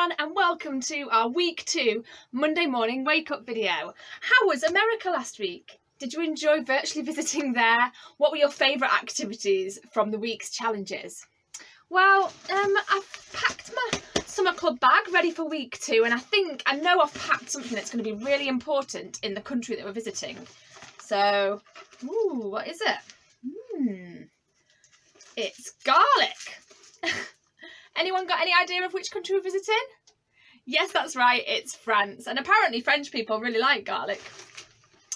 everyone, and welcome to our week 2 Monday morning wake up video. How was America last week? Did you enjoy virtually visiting there? What were your favourite activities from the week's challenges? Well, I've packed my summer club bag ready for week 2, and I know I've packed something that's going to be really important in the country that we're visiting. So, what is it? It's garlic. Anyone got any idea of which country we're visiting? Yes, that's right, it's France. And apparently French people really like garlic.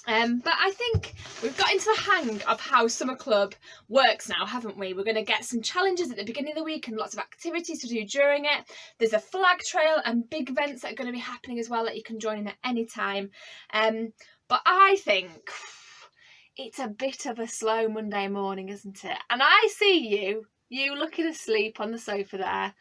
But I think we've got into the hang of how Summer Club works now, haven't we? We're going to get some challenges at the beginning of the week and lots of activities to do during it. There's a flag trail and big events that are going to be happening as well that you can join in at any time. But I think it's a bit of a slow Monday morning, isn't it? And I see you looking asleep on the sofa there.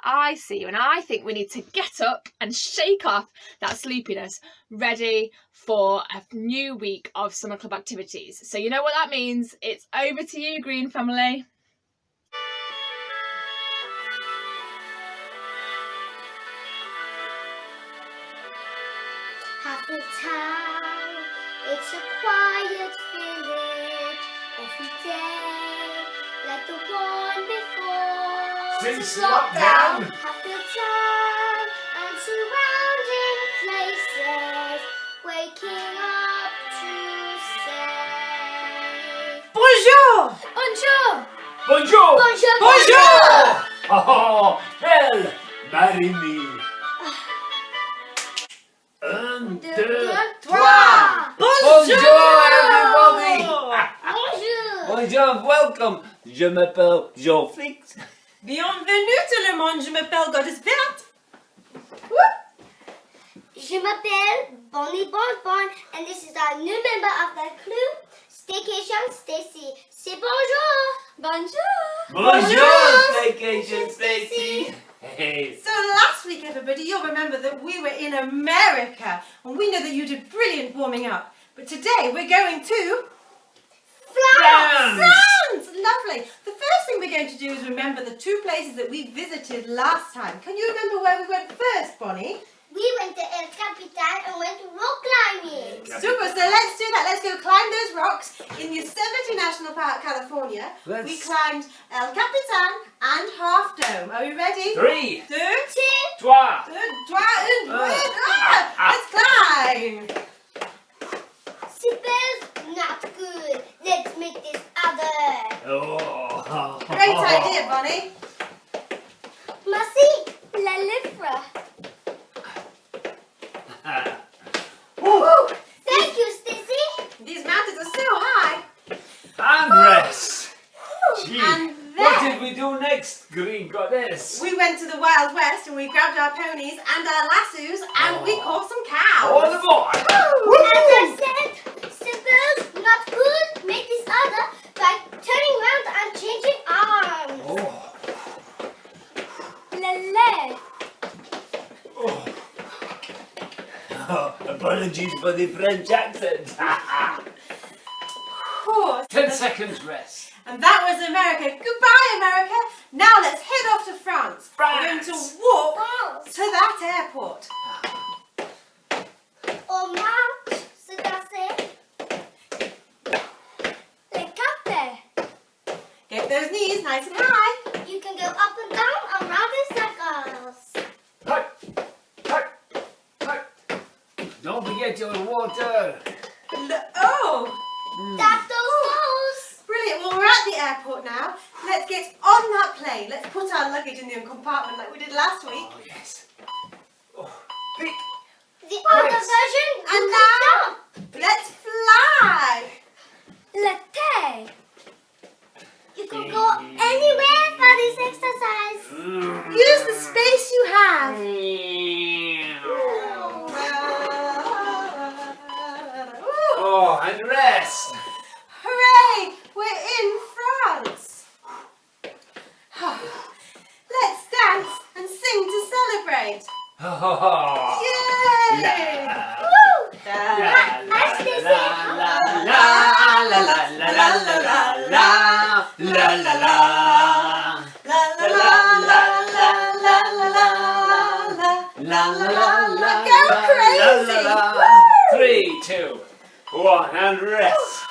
I see you, and I think we need to get up and shake off that sleepiness, ready for a new week of Summer Club activities. So you know what that means. It's over to you, Green family. Happy town, it's a quiet village every day, like the one before. Since lockdown. Happy town and surrounding places, waking up to say Bonjour! bonjour, Bonjour! bonjour, Bonjour! Oh, elle, marry me. Un, deux, trois. Bonjour, everybody! bonjour. Bonjour, welcome. Je m'appelle Jean-Flix. Bienvenue tout le monde, je m'appelle Goddess Verte. Je m'appelle Bonnie Bonbon, and this is our new member of the crew, Staycation Stacy. Say bonjour. Bonjour. Bonjour, Staycation Stacy. Hey. So last week, everybody, you'll remember that we were in America, and we know that you did brilliant warming up. But today we're going to France. France! Lovely. The first thing we're going to do is remember the 2 places that we visited last time. Can you remember where we went first, Bonnie? We went to El Capitan and went rock climbing. Super, so let's do that. Let's go climb those rocks in Yosemite National Park, California. We climbed El Capitan and Half Dome. Are we ready? 3, 2, 3, 2, 1. Let's climb. Super not good. Let's make this other. Oh. Great idea, Bonnie. Merci, la livre. Thank you, Stacy. These mountains are so high. And rest. Gee, And what then did we do next, Green Goddess? we went to the Wild West and we grabbed our ponies and our lassos and we caught some cows. All aboard! As I said, super not good. Make this other by turning around and changing arms. Oh. Lele. Oh, apologies for the French accent. Of course. 10 seconds rest. And that was America. Goodbye, America. Now let's head off to France. We're going to walk France. to that airport. On marche, c'est assez. Le café. Get those knees nice and high. You can go up and down around in circles. Hut, hut, hut. Don't forget your water. Oh, Tap those toes. brilliant. Well, we're at the airport now. Let's get on that plane. Let's put our luggage in the compartment like we did last week. Oh, yes. Oh, big. The other Yes. version. And you now, can let's fly. jump. Latte. You can go anywhere for this exercise. Use the space you have. Oh, and rest. Hooray! We're in France. Let's dance and sing to celebrate. Oh. Yay! La. Woo! La, la, As they la, say. la, la, la, la, la, la, la, la, la, la, la, la. La la la la la la la la la. La la la la. Go crazy. La, la, la. 3, 2, 1, and rest.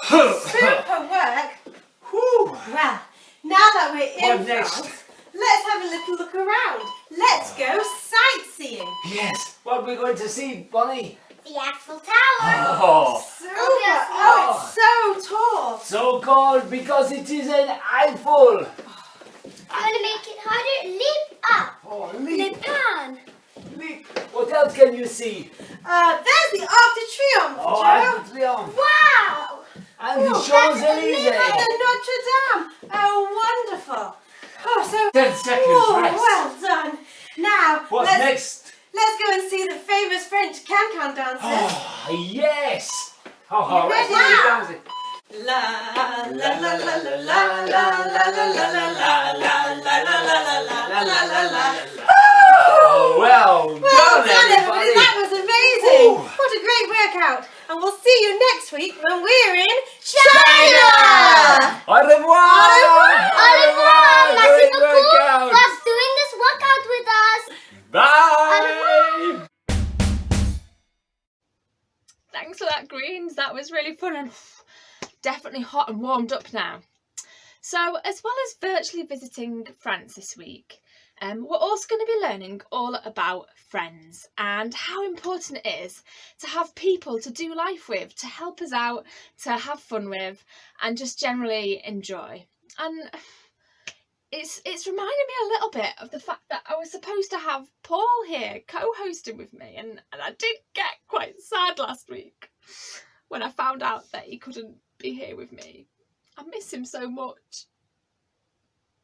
Super work. Whew. Well, now that we're What in next? France, let's have a little look around. Let's go sightseeing. Yes. What are we going to see, Bonnie? The Eiffel Tower. Oh, Super. Obviously. Oh, it's so tall. so called because it is an Eiffel. I'm going to make it harder. Leap up. Oh, Le leap, pan. leap. What else can you see? There's the Arc de Triomphe, Oh, Joe. Arc de Triomphe. Wow. And the Oh, Champs-Elysees. And the Notre Dame. Oh, wonderful. Oh, so 10 seconds oh, rest. well done. Now, What's next? let's go and see the famous French can-can dancers. Oh, yes. Oh, You rest ready? in the dancing. La la la la la la la la la la la. Oh, well Well done, done, everybody. everybody. That was amazing. Ooh. What a great workout. And we'll see you next week when we're in China. Au revoir. Au revoir. Merci Great beaucoup workout. for doing this workout with us. Bye. Thanks for that, Greens. That was really fun and definitely hot and warmed up now. So, as well as virtually visiting France this week, we're also going to be learning all about friends and how important it is to have people to do life with, to help us out, to have fun with, and just generally enjoy. And it's reminded me a little bit of the fact that I was supposed to have Paul here co-hosting with me, and I did get quite sad last week when I found out that he couldn't be here with me. I miss him so much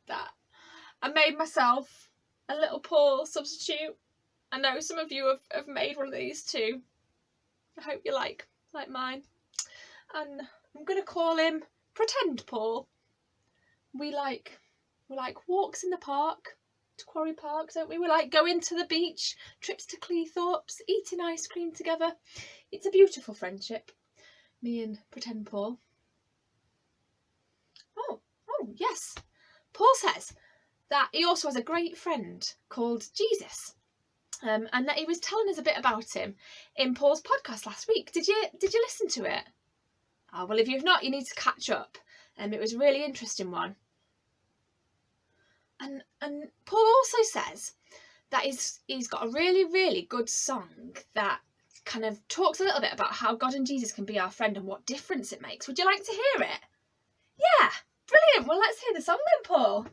that I made myself a little Paul substitute. I know some of you have made one of these too. I hope you like mine. And I'm going to call him Pretend Paul. We like walks in the park, to Quarry Park, don't we? We like going to the beach, trips to Cleethorpes, eating ice cream together. It's a beautiful friendship, me and Pretend Paul. Oh, yes. Paul says that he also has a great friend called Jesus, and that he was telling us a bit about him in Paul's podcast last week. Did you listen to it? Oh, well, if you've not, you need to catch up. It was a really interesting one. And Paul also says that he's got a really, really good song that kind of talks a little bit about how God and Jesus can be our friend and what difference it makes. Would you like to hear it? Yeah, brilliant. Well, let's hear the song then, Paul.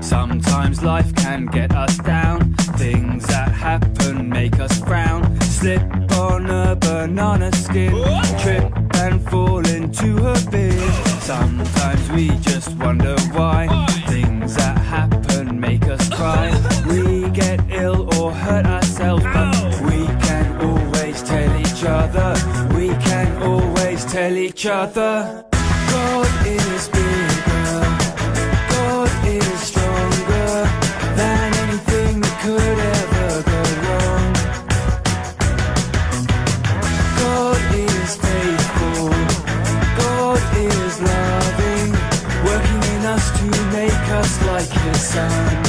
Sometimes life can get us down. Things that happen make us frown. Slip on a banana skin, trip and fall into a bin. Sometimes we just wonder why. Things that happen make us cry. We get ill or hurt ourselves, but we can always tell each other. We can always tell each other. God is bigger. God is stronger than anything that could ever go wrong. God is faithful. God is loving, working in us to make us like His Son.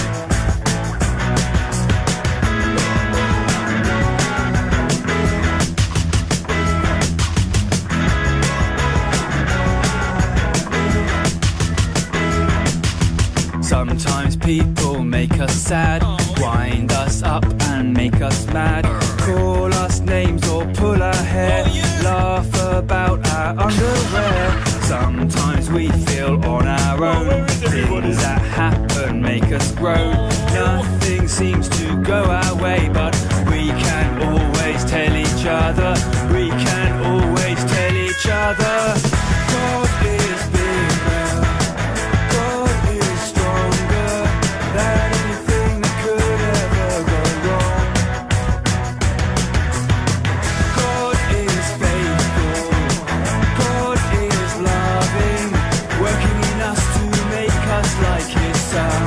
Sometimes people make us sad, wind us up and make us mad, call us names or pull our hair, laugh about our underwear. Sometimes we feel on our own, things that happen make us grow. Nothing seems to go our way, but we can always tell each other. We can always tell each other. God is bigger. God is stronger than anything that could ever go wrong. God is faithful. God is loving, working in us to make us like His Son.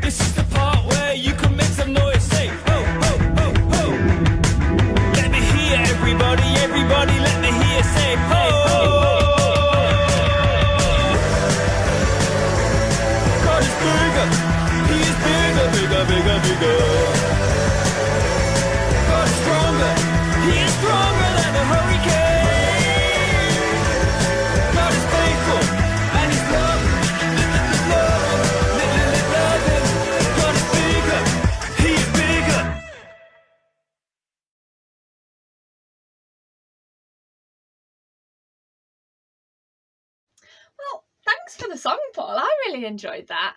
This is the part where you can make some noise. Say, ho, ho, ho, ho. He is stronger than the hurricane. God is faithful and His love, love Him. God is bigger, He is bigger. Well, thanks for the song, Paul. I really enjoyed that.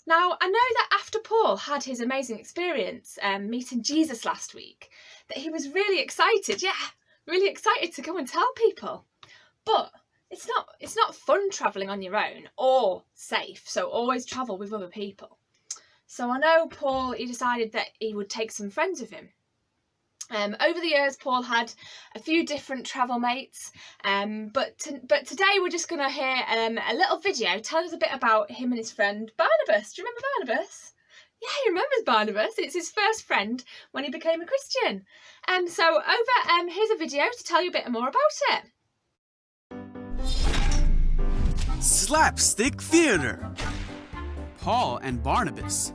Now, I know that after Paul had his amazing experience meeting Jesus last week, that he was really excited, really excited to go and tell people. But it's not fun travelling on your own or safe, so always travel with other people. So I know Paul, he decided that he would take some friends with him. Over the years, Paul had a few different travel mates, but today we're just going to hear a little video telling us a bit about him and his friend Barnabas. Do you remember Barnabas? Yeah, he remembers Barnabas. It's his first friend when he became a Christian. So here's a video to tell you a bit more about it. Slapstick Theater. Paul and Barnabas.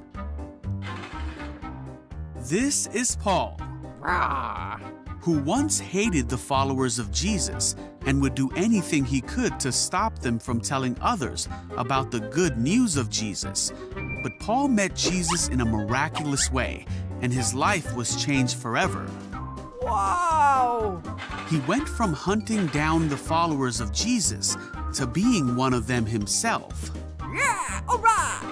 This is Paul, who once hated the followers of Jesus and would do anything he could to stop them from telling others about the good news of Jesus. But Paul met Jesus in a miraculous way, and his life was changed forever. Wow! He went from hunting down the followers of Jesus to being one of them himself. Yeah! Alright!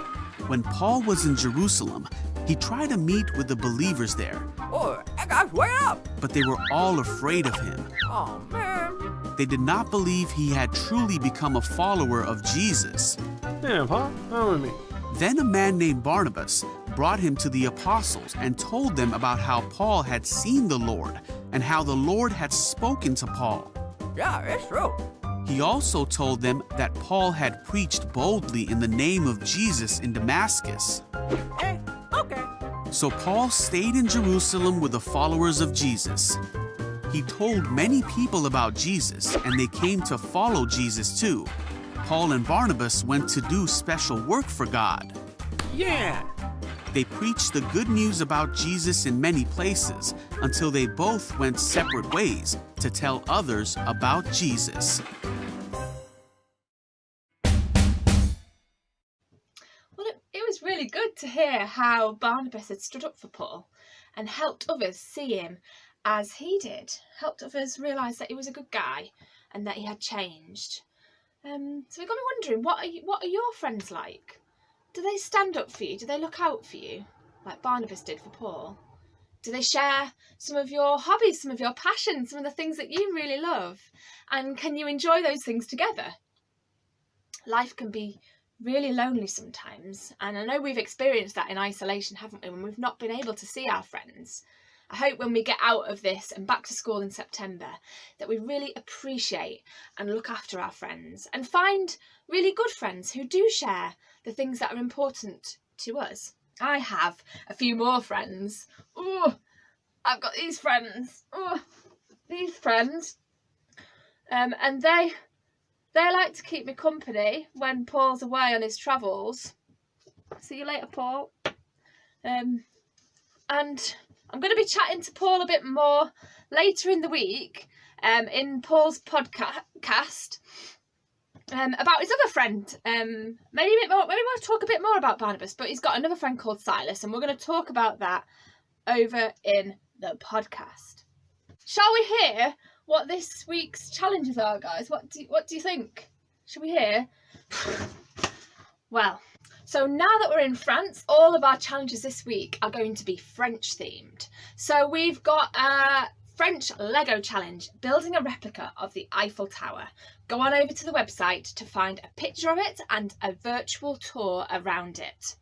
When Paul was in Jerusalem, he tried to meet with the believers there, Oh, that guy's way up! but they were all afraid of him. Oh, man. They did not believe he had truly become a follower of Jesus. Yeah, Paul, follow me. Then a man named Barnabas brought him to the apostles and told them about how Paul had seen the Lord and how the Lord had spoken to Paul. Yeah, it's true. He also told them that Paul had preached boldly in the name of Jesus in Damascus. Hey, okay. So Paul stayed in Jerusalem with the followers of Jesus. He told many people about Jesus, and they came to follow Jesus too. Paul and Barnabas went to do special work for God. Yeah. They preached the good news about Jesus in many places until they both went separate ways to tell others about Jesus. Well, it was really good to hear how Barnabas had stood up for Paul and helped others see him as he did, helped others realise that he was a good guy and that he had changed. So we're going to be wondering, what are your friends like? Do they stand up for you? Do they look out for you, like Barnabas did for Paul? Do they share some of your hobbies, some of your passions, some of the things that you really love? And can you enjoy those things together? Life can be really lonely sometimes, and I know we've experienced that in isolation, haven't we, when we've not been able to see our friends. I hope when we get out of this and back to school in September that we really appreciate and look after our friends and find really good friends who do share the things that are important to us. I have a few more friends. Oh, I've got these friends. Oh, these friends. And they like to keep me company when Paul's away on his travels. See you later, Paul. And I'm going to be chatting to Paul a bit more later in the week in Paul's podcast about his other friend. Maybe we'll talk a bit more about Barnabas, but he's got another friend called Silas, and we're going to talk about that over in the podcast. Shall we hear what this week's challenges are, guys? What do you think? Shall we hear? Well, so now that we're in France, all of our challenges this week are going to be French themed. So we've got a French Lego challenge, building a replica of the Eiffel Tower. Go on over to the website to find a picture of it and a virtual tour around it.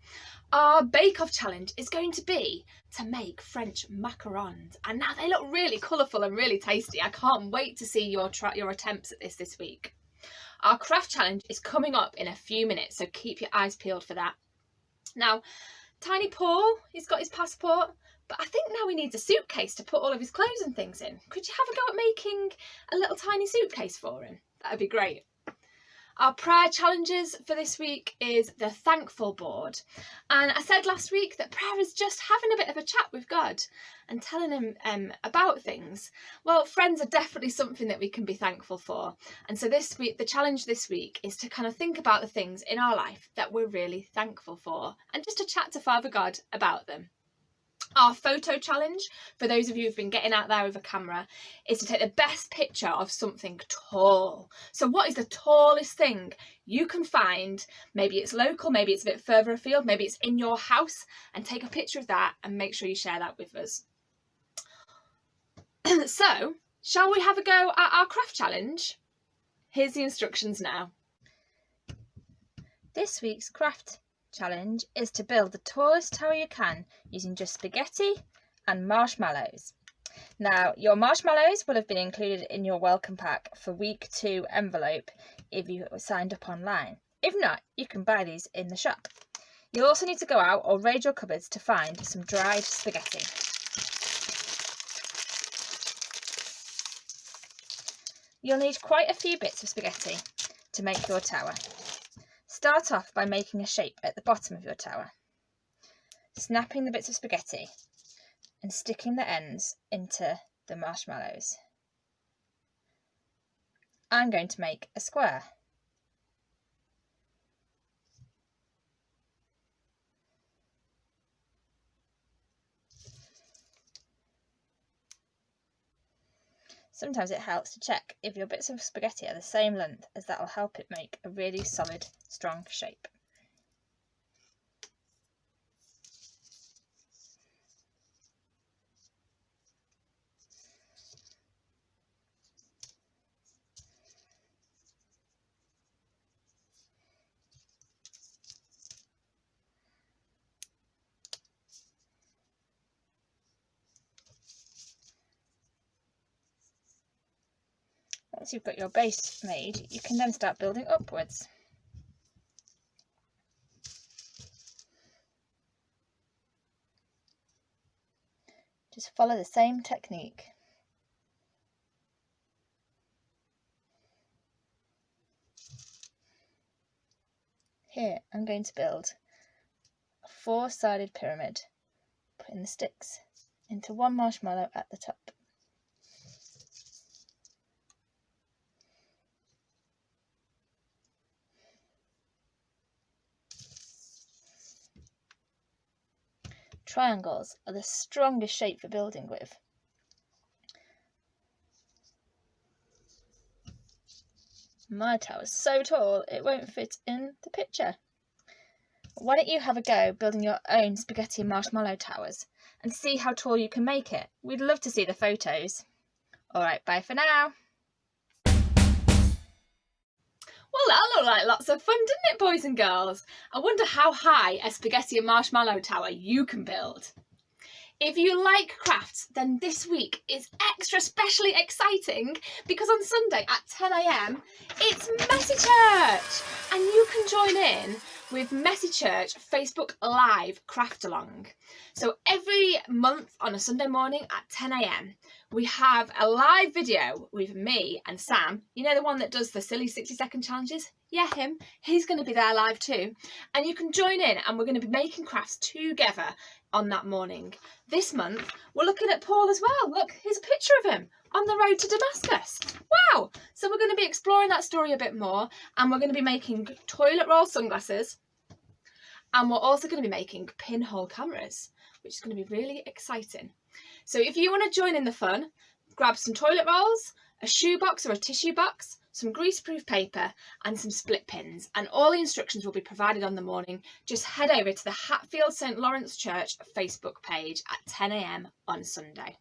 Our bake-off challenge is going to be to make French macarons. And now they look really colourful and really tasty. I can't wait to see your attempts at this week. Our craft challenge is coming up in a few minutes, so keep your eyes peeled for that. Now, Tiny Paul, he's got his passport, but I think now he needs a suitcase to put all of his clothes and things in. Could you have a go at making a little tiny suitcase for him? That'd be great. Our prayer challenges for this week is the thankful board. And I said last week that prayer is just having a bit of a chat with God and telling him about things. Well, friends are definitely something that we can be thankful for. And so this week, the challenge this week is to kind of think about the things in our life that we're really thankful for and just to chat to Father God about them. Our photo challenge, for those of you who've been getting out there with a camera, is to take the best picture of something tall. So what is the tallest thing you can find? Maybe it's local, maybe it's a bit further afield, maybe it's in your house, and take a picture of that and make sure you share that with us. So, shall we have a go at our craft challenge? Here's the instructions now. This week's craft challenge is to build the tallest tower you can using just spaghetti and marshmallows. Now, your marshmallows will have been included in your welcome pack for week 2 envelope if you signed up online. If not, you can buy these in the shop. You'll also need to go out or raid your cupboards to find some dried spaghetti. You'll need quite a few bits of spaghetti to make your tower. Start off by making a shape at the bottom of your tower, snapping the bits of spaghetti and sticking the ends into the marshmallows. I'm going to make a square. Sometimes it helps to check if your bits of spaghetti are the same length, as that will help it make a really solid, strong shape. Once you've got your base made, you can then start building upwards. Just follow the same technique. Here I'm going to build a 4-sided pyramid, putting the sticks into one marshmallow at the top. Triangles are the strongest shape for building with. My tower's so tall it won't fit in the picture. Why don't you have a go building your own spaghetti and marshmallow towers and see how tall you can make it? We'd love to see the photos. Alright, bye for now. Well, that looked like lots of fun, didn't it, boys and girls? I wonder how high a spaghetti and marshmallow tower you can build. If you like crafts, then this week is extra specially exciting because on Sunday at 10 AM, it's Messy Church and you can join in with Messy Church Facebook Live Craft Along. So every month on a Sunday morning at 10 AM, we have a live video with me and Sam. You know, the one that does the silly 60-second challenges? Yeah, him. He's going to be there live too. And you can join in and we're going to be making crafts together on that morning. This month, we're looking at Paul as well. Look, here's a picture of him on the road to Damascus. Wow! So we're going to be exploring that story a bit more and we're going to be making toilet roll sunglasses and we're also going to be making pinhole cameras, which is going to be really exciting. So if you want to join in the fun, grab some toilet rolls, a shoebox or a tissue box, some greaseproof paper and some split pins, and all the instructions will be provided on the morning. Just head over to the Hatfield St Lawrence Church Facebook page at 10 AM on Sunday.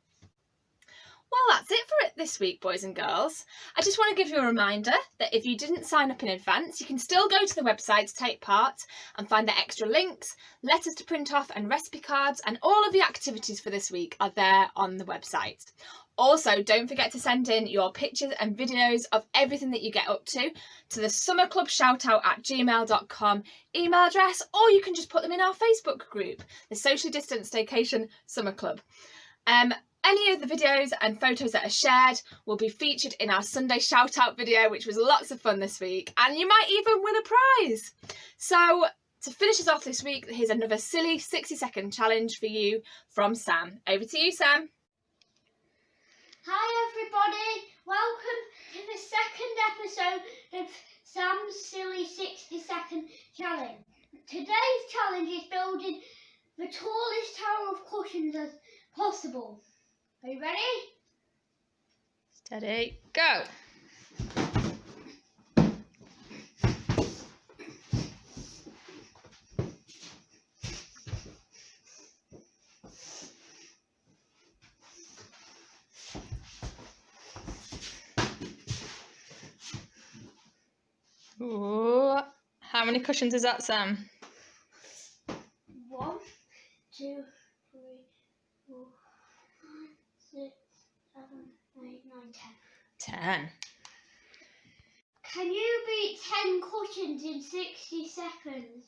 Well, that's it for it this week, boys and girls. I just want to give you a reminder that if you didn't sign up in advance, you can still go to the website to take part and find the extra links, letters to print off and recipe cards, and all of the activities for this week are there on the website. Also, don't forget to send in your pictures and videos of everything that you get up to the summerclubshoutout@gmail.com email address, or you can just put them in our Facebook group, the Socially Distant Staycation Summer Club. Any of the videos and photos that are shared will be featured in our Sunday shout out video, which was lots of fun this week, and you might even win a prize. So to finish us off this week, here's another silly 60-second challenge for you from Sam. Over to you, Sam. Hi everybody, welcome to the second episode of Sam's Silly 60-Second Challenge. Today's challenge is building the tallest tower of cushions as possible. Are you ready? Steady, go! Ooh, how many cushions is that, Sam? 1, 2, 3, 4, 5, 6, 7, 8, 9, 10. 10. Can you beat 10 cushions in 60 seconds?